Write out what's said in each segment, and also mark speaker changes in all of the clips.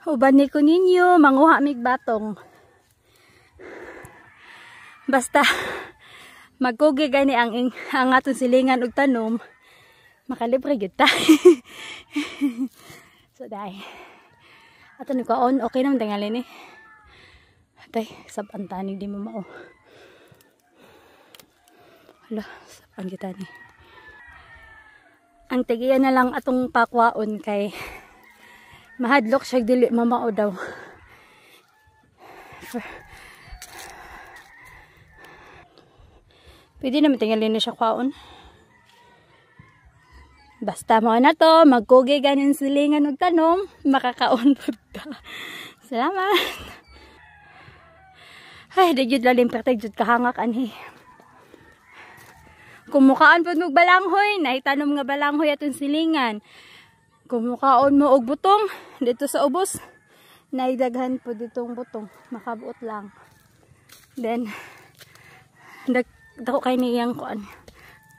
Speaker 1: Uban ni ko ninyo, manguha mig batong. Basta magkugi gani ang atong silingan og tanom, makalibre gyud ta. So dai. Ato ni kaon, okay naman tingali ni. Tay, saban tani di mo mao. Hala, saban kita ni. Ang tigiya na lang atong pakwaon kay mahadlok siya dili mamao daw. Pwede naman tingali na siya kwaon. Basta mo na to, magkugi ganin silingan og tanom, makakaon pud ta. Salamat. Ay, di jud lalim perteg jud kahangak anhi. Kumukaan pud og balanghoy, nahitanom nga balanghoy atong silingan. Kumukaon mo og butong dito sa ubos, naidaghan po ditong butong, makabuot lang. Then dako kay niyang kuan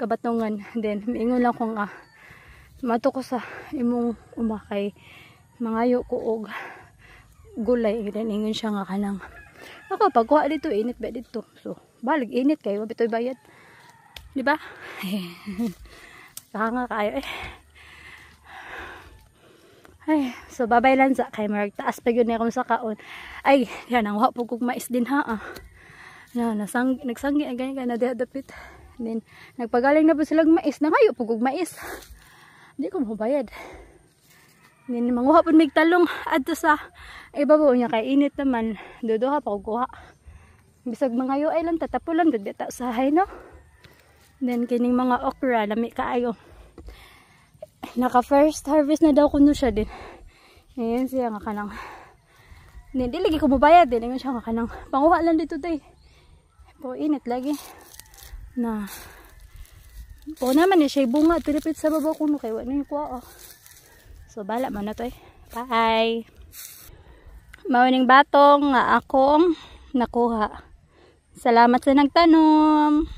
Speaker 1: kabatungan. Then miingon lang ko nga mato ko sa imong umakay mangayo ko og gulay. Then ingon siya nga kanang ako pagkuha dito init ba dito, so balig init kay wa bitoy bayad, di ba? Kanga kayo eh. Ay, so babay lang sa kay marag taas pa yun akong sa kaon. Ay, yan ang wapog kong mais din ha. Yan, nagsanggi ang ganyan na dapit. Then, nagpagaling na po silang mais. Nangayo po kong mais. Hindi ko mabayad. Then, manguha po may talong. Adto sa ibabaw niya kay init naman. Duduha pa kuha. Bisag mangayo ay lang tatapulan. Dagdata sa hay no. Then, kining mga okra, lami kaayo. Naka first harvest na daw kuno siya din. Ayan siya nga kanang. Hindi lagi ko mabayad din. Ayan siya nga kanang. Panguha lang dito day. Po init lagi. Na. Po naman eh siya bunga. Tilipit sa baba kuno kay wala yung kuha. So bala man na to eh. Bye. Mauning batong nga akong nakuha. Salamat sa nagtanom.